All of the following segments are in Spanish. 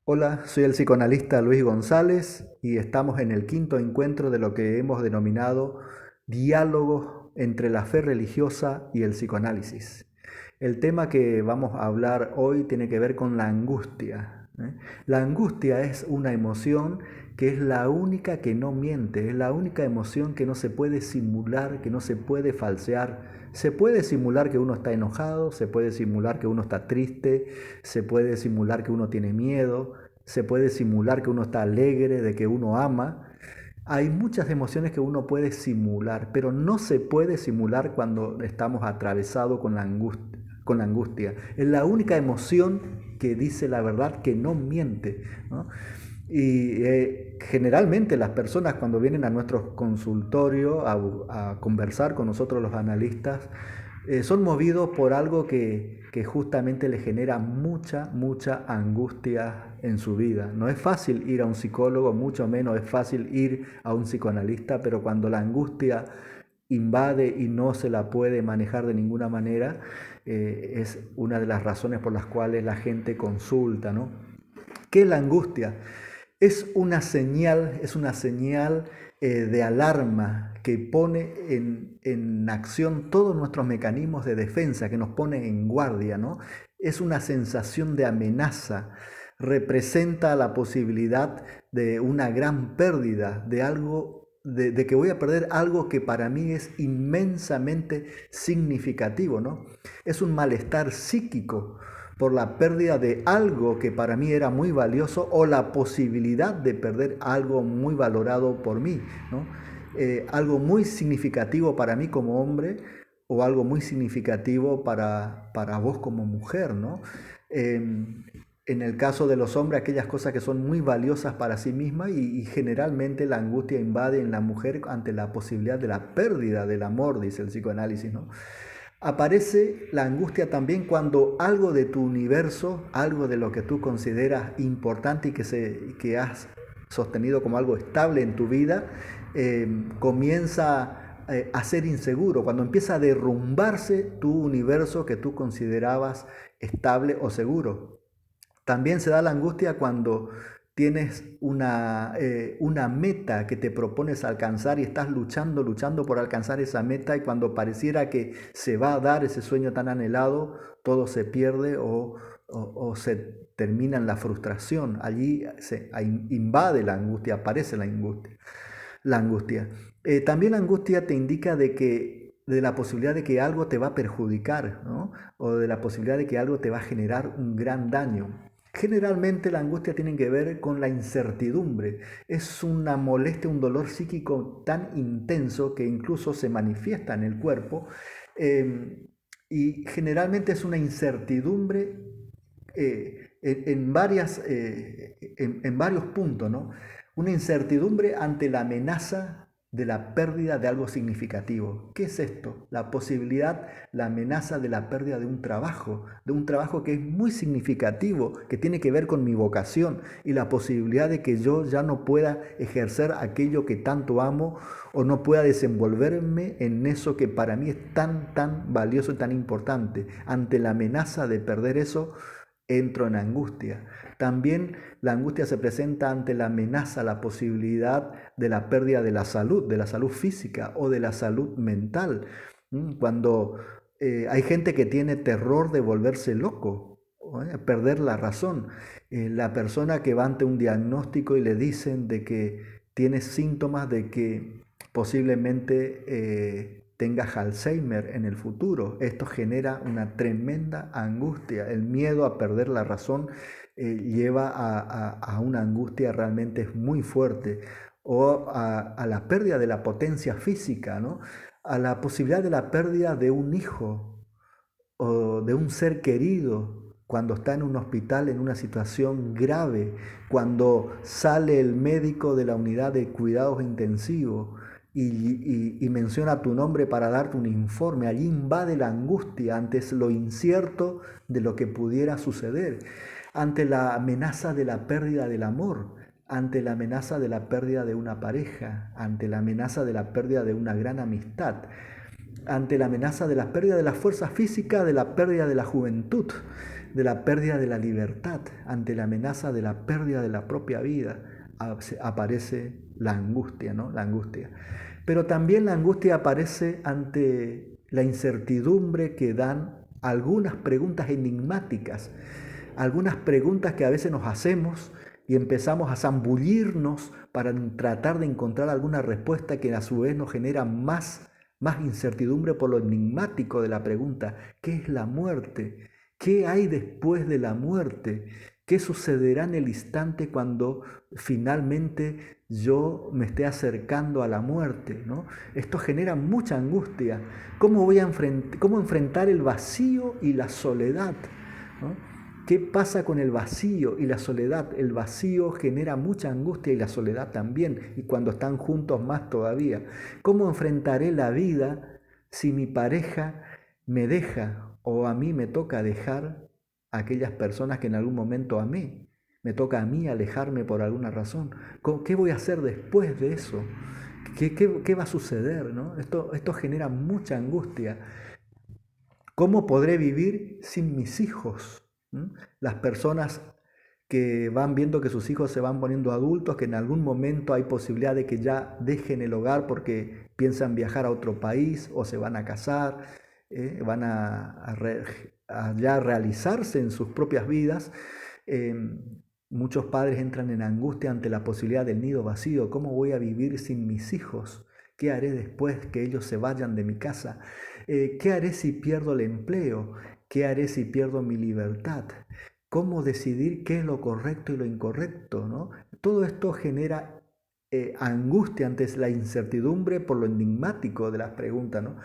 Hola, soy el psicoanalista Luis González y estamos en el quinto encuentro de lo que hemos denominado diálogo entre la fe religiosa y el psicoanálisis. El tema que vamos a hablar hoy tiene que ver con la angustia, ¿eh? La angustia es una emoción que es la única que no miente, es la única emoción que no se puede simular, que no se puede falsear. Se puede simular que uno está enojado, se puede simular que uno está triste, se puede simular que uno tiene miedo, se puede simular que uno está alegre, de que uno ama. Hay muchas emociones que uno puede simular, pero no se puede simular cuando estamos atravesados con la angustia. Es la única emoción que dice la verdad, que no miente, ¿no? Y generalmente las personas cuando vienen a nuestro consultorio a conversar con nosotros los analistas, son movidos por algo que justamente les genera mucha angustia en su vida. No es fácil ir a un psicólogo, mucho menos es fácil ir a un psicoanalista, pero cuando la angustia invade y no se la puede manejar de ninguna manera, es una de las razones por las cuales la gente consulta, ¿no? ¿Qué es la angustia? Es una señal de alarma que pone en acción todos nuestros mecanismos de defensa, que nos pone en guardia, ¿no? Es una sensación de amenaza, representa la posibilidad de una gran pérdida, de algo, de que voy a perder algo que para mí es inmensamente significativo, ¿no? Es un malestar psíquico por la pérdida de algo que para mí era muy valioso o la posibilidad de perder algo muy valorado por mí, ¿no? Algo muy significativo para mí como hombre o algo muy significativo para vos como mujer, ¿no? En el caso de los hombres, aquellas cosas que son muy valiosas para sí mismas y generalmente la angustia invade en la mujer ante la posibilidad de la pérdida del amor, dice el psicoanálisis, ¿no? Aparece la angustia también cuando algo de tu universo, algo de lo que tú consideras importante y que has sostenido como algo estable en tu vida, comienza a ser inseguro, cuando empieza a derrumbarse tu universo que tú considerabas estable o seguro. También se da la angustia cuando tienes una meta que te propones alcanzar y estás luchando por alcanzar esa meta y cuando pareciera que se va a dar ese sueño tan anhelado, todo se pierde o se termina en la frustración. Allí se invade la angustia, aparece la angustia. La angustia. También la angustia te indica de la posibilidad de que algo te va a perjudicar, ¿no? O de la posibilidad de que algo te va a generar un gran daño. Generalmente la angustia tiene que ver con la incertidumbre. Es una molestia, un dolor psíquico tan intenso que incluso se manifiesta en el cuerpo. Y generalmente es una incertidumbre en varios puntos, ¿no? Una incertidumbre ante la amenaza de la pérdida de algo significativo. ¿Qué es esto? La posibilidad, la amenaza de la pérdida de un trabajo que es muy significativo, que tiene que ver con mi vocación y la posibilidad de que yo ya no pueda ejercer aquello que tanto amo o no pueda desenvolverme en eso que para mí es tan valioso y tan importante. Ante la amenaza de perder eso, entro en angustia. También la angustia se presenta ante la amenaza, la posibilidad de la pérdida de la salud física o de la salud mental. Cuando hay gente que tiene terror de volverse loco, perder la razón. La persona que va ante un diagnóstico y le dicen de que tiene síntomas de que posiblemente tenga Alzheimer en el futuro. Esto genera una tremenda angustia. El miedo a perder la razón lleva a una angustia realmente muy fuerte o a la pérdida de la potencia física, ¿no? A la posibilidad de la pérdida de un hijo o de un ser querido cuando está en un hospital en una situación grave, cuando sale el médico de la unidad de cuidados intensivos y menciona tu nombre para darte un informe. Allí invade la angustia ante lo incierto de lo que pudiera suceder, ante la amenaza de la pérdida del amor, ante la amenaza de la pérdida de una pareja, ante la amenaza de la pérdida de una gran amistad, ante la amenaza de la pérdida de la fuerza física, de la pérdida de la juventud. de la pérdida de la libertad, ante la amenaza de la pérdida de la propia vida, aparece la angustia, ¿no? La angustia. Pero también la angustia aparece ante la incertidumbre que dan algunas preguntas enigmáticas, algunas preguntas que a veces nos hacemos y empezamos a zambullirnos para tratar de encontrar alguna respuesta que a su vez nos genera más incertidumbre por lo enigmático de la pregunta. ¿Qué es la muerte? ¿Qué hay después de la muerte? ¿Qué sucederá en el instante cuando finalmente yo me esté acercando a la muerte, ¿no? Esto genera mucha angustia. ¿Cómo enfrentar el vacío y la soledad, ¿no? ¿Qué pasa con el vacío y la soledad? El vacío genera mucha angustia y la soledad también, y cuando están juntos más todavía. ¿Cómo enfrentaré la vida si mi pareja me deja o a mí me toca dejar a aquellas personas que en algún momento amé? Me toca a mí alejarme por alguna razón. ¿Qué voy a hacer después de eso? ¿Qué va a suceder, ¿no? Esto genera mucha angustia. ¿Cómo podré vivir sin mis hijos? ¿Mm? Las personas que van viendo que sus hijos se van poniendo adultos, que en algún momento hay posibilidad de que ya dejen el hogar porque piensan viajar a otro país o se van a casar, van a ya realizarse en sus propias vidas. Eh, Muchos padres entran en angustia ante la posibilidad del nido vacío. ¿Cómo voy a vivir sin mis hijos? ¿Qué haré después que ellos se vayan de mi casa? ¿Qué haré si pierdo el empleo? ¿Qué haré si pierdo mi libertad? ¿Cómo decidir qué es lo correcto y lo incorrecto, ¿no? Todo esto genera angustia ante la incertidumbre por lo enigmático de las preguntas, ¿no?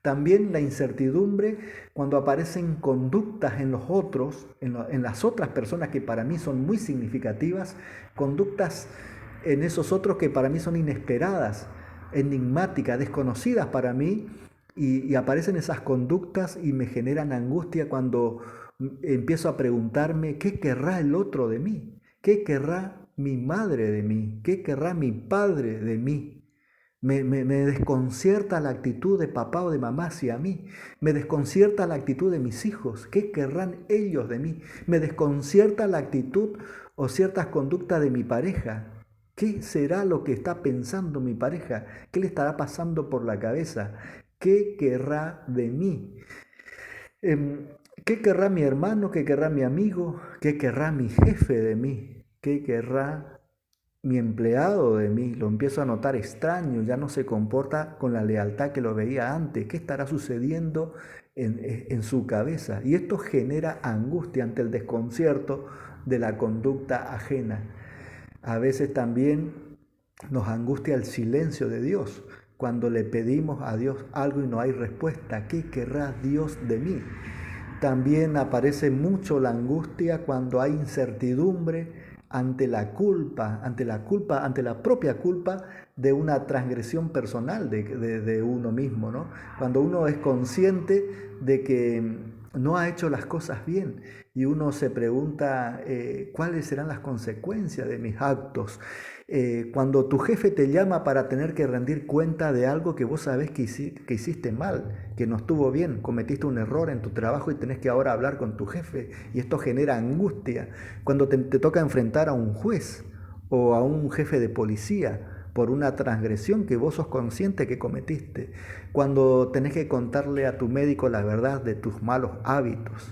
También la incertidumbre cuando aparecen conductas en los otros, en las otras personas que para mí son muy significativas, conductas en esos otros que para mí son inesperadas, enigmáticas, desconocidas para mí, y aparecen esas conductas y me generan angustia cuando empiezo a preguntarme qué querrá el otro de mí, qué querrá mi madre de mí, qué querrá mi padre de mí. Me desconcierta la actitud de papá o de mamá hacia mí. Me desconcierta la actitud de mis hijos. ¿Qué querrán ellos de mí? Me desconcierta la actitud o ciertas conductas de mi pareja. ¿Qué será lo que está pensando mi pareja? ¿Qué le estará pasando por la cabeza? ¿Qué querrá de mí? Em, ¿Qué querrá mi hermano? ¿Qué querrá mi amigo? ¿Qué querrá mi jefe de mí? ¿Qué querrá mi empleado de mí? Lo empiezo a notar extraño, ya no se comporta con la lealtad que lo veía antes. ¿Qué estará sucediendo en su cabeza? Y esto genera angustia ante el desconcierto de la conducta ajena. A veces también nos angustia el silencio de Dios. Cuando le pedimos a Dios algo y no hay respuesta, ¿qué querrá Dios de mí? También aparece mucho la angustia cuando hay incertidumbre ante la propia culpa de una transgresión personal de uno mismo, ¿no? Cuando uno es consciente de que no ha hecho las cosas bien y uno se pregunta cuáles serán las consecuencias de mis actos. Cuando tu jefe te llama para tener que rendir cuenta de algo que vos sabés que hiciste mal, que no estuvo bien, cometiste un error en tu trabajo y tenés que ahora hablar con tu jefe, y esto genera angustia. Cuando te toca enfrentar a un juez o a un jefe de policía por una transgresión que vos sos consciente que cometiste. Cuando tenés que contarle a tu médico la verdad de tus malos hábitos.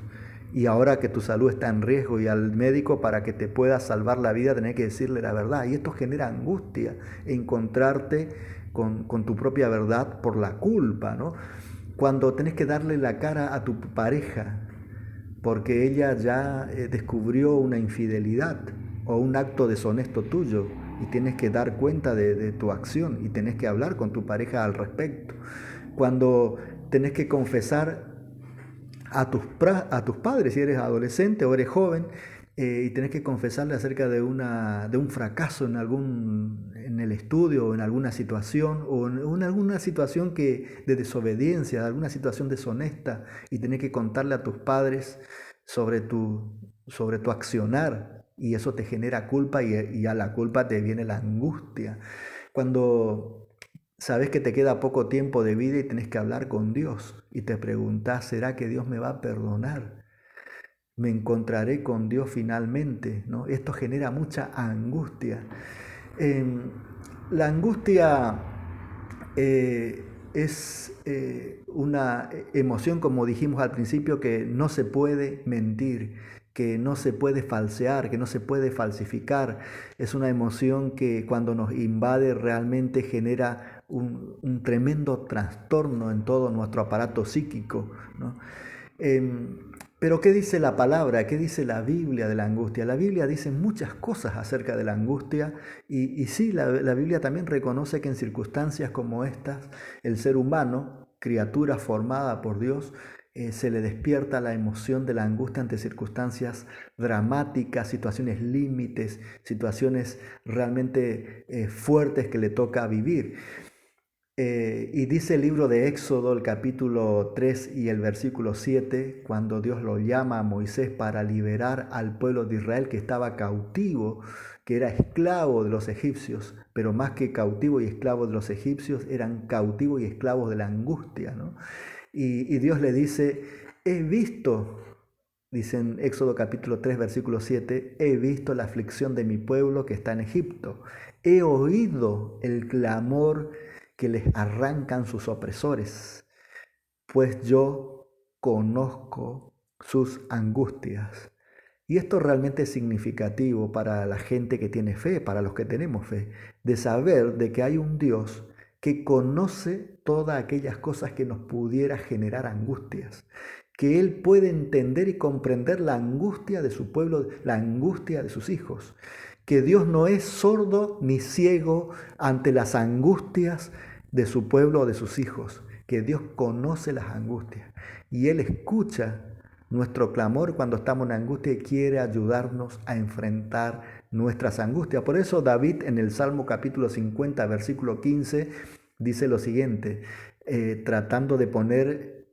Y ahora que tu salud está en riesgo y al médico para que te pueda salvar la vida tenés que decirle la verdad. Y esto genera angustia, encontrarte con tu propia verdad por la culpa, ¿no? Cuando tenés que darle la cara a tu pareja porque ella ya descubrió una infidelidad o un acto deshonesto tuyo y tienes que dar cuenta de tu acción y tenés que hablar con tu pareja al respecto. Cuando tenés que confesar a tus padres, si eres adolescente o eres joven, y tenés que confesarle acerca de un fracaso en el estudio o en alguna situación o en alguna situación de desobediencia, de alguna situación deshonesta, y tenés que contarle a tus padres sobre tu accionar, y eso te genera culpa y a la culpa te viene la angustia. Cuando sabes que te queda poco tiempo de vida y tenés que hablar con Dios y te preguntás, ¿será que Dios me va a perdonar? me encontraré con Dios finalmente, ¿no? Esto genera mucha angustia. La angustia es una emoción, como dijimos al principio, que no se puede mentir, que no se puede falsear, que no se puede falsificar. Es una emoción que cuando nos invade realmente genera un tremendo trastorno en todo nuestro aparato psíquico, ¿no? Pero ¿qué dice la palabra? ¿Qué dice la Biblia de la angustia? La Biblia dice muchas cosas acerca de la angustia y sí, la Biblia también reconoce que en circunstancias como estas, el ser humano, criatura formada por Dios, se le despierta la emoción de la angustia ante circunstancias dramáticas, situaciones límites, situaciones realmente fuertes que le toca vivir. Y dice el libro de Éxodo, el capítulo 3 y el versículo 7, cuando Dios lo llama a Moisés para liberar al pueblo de Israel que estaba cautivo, que era esclavo de los egipcios, pero más que cautivo y esclavo de los egipcios, eran cautivos y esclavos de la angustia, ¿no? Y Dios le dice, he visto, dice en Éxodo capítulo 3, versículo 7, he visto la aflicción de mi pueblo que está en Egipto, he oído el clamor que les arrancan sus opresores, pues yo conozco sus angustias. Y esto realmente es significativo para la gente que tiene fe, para los que tenemos fe, de saber de que hay un Dios que conoce todas aquellas cosas que nos pudiera generar angustias, que Él puede entender y comprender la angustia de su pueblo, la angustia de sus hijos, que Dios no es sordo ni ciego ante las angustias de su pueblo o de sus hijos, que Dios conoce las angustias y Él escucha nuestro clamor cuando estamos en angustia y quiere ayudarnos a enfrentar nuestras angustias. Por eso David en el Salmo capítulo 50, versículo 15, dice lo siguiente, tratando de poner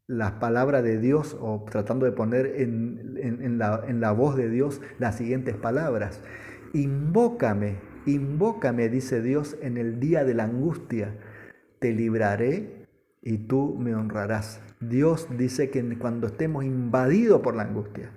las palabras de Dios o tratando de poner en la voz de Dios las siguientes palabras. Invócame, dice Dios, en el día de la angustia. Te libraré y tú me honrarás. Dios dice que cuando estemos invadidos por la angustia,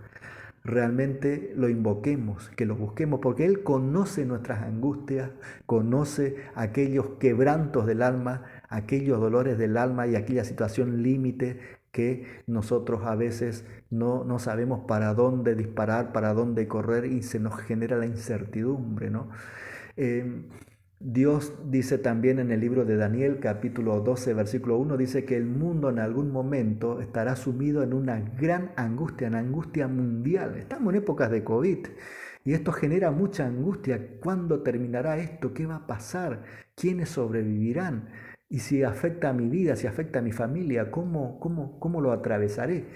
realmente lo invoquemos, que lo busquemos, porque Él conoce nuestras angustias, conoce aquellos quebrantos del alma, aquellos dolores del alma y aquella situación límite que nosotros a veces no sabemos para dónde disparar, para dónde correr y se nos genera la incertidumbre, ¿no? Dios dice también en el libro de Daniel, capítulo 12, versículo 1, dice que el mundo en algún momento estará sumido en una gran angustia, en angustia mundial. Estamos en épocas de COVID y esto genera mucha angustia. ¿Cuándo terminará esto? ¿Qué va a pasar? ¿Quiénes sobrevivirán? Y si afecta a mi vida, si afecta a mi familia, ¿cómo lo atravesaré?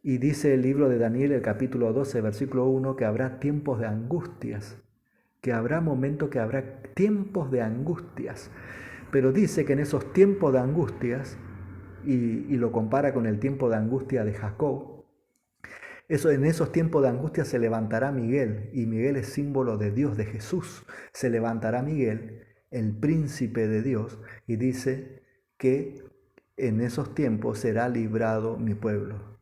Y dice el libro de Daniel, el capítulo 12, versículo 1, que habrá tiempos de angustias, que habrá momentos que habrá tiempos de angustias, pero dice que en esos tiempos de angustias, y lo compara con el tiempo de angustia de Jacob, en esos tiempos de angustia se levantará Miguel, y Miguel es símbolo de Dios, de Jesús. Se levantará Miguel, el príncipe de Dios, y dice que en esos tiempos será librado mi pueblo.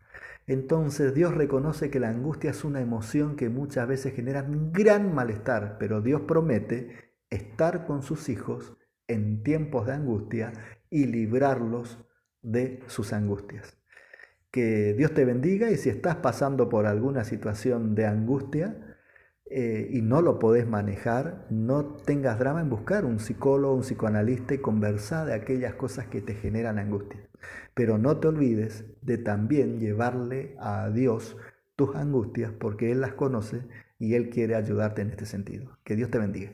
Entonces Dios reconoce que la angustia es una emoción que muchas veces genera un gran malestar, pero Dios promete estar con sus hijos en tiempos de angustia y librarlos de sus angustias. Que Dios te bendiga y si estás pasando por alguna situación de angustia y no lo podés manejar, no tengas drama en buscar un psicólogo, un psicoanalista y conversar de aquellas cosas que te generan angustia. Pero no te olvides de también llevarle a Dios tus angustias porque Él las conoce y Él quiere ayudarte en este sentido. Que Dios te bendiga.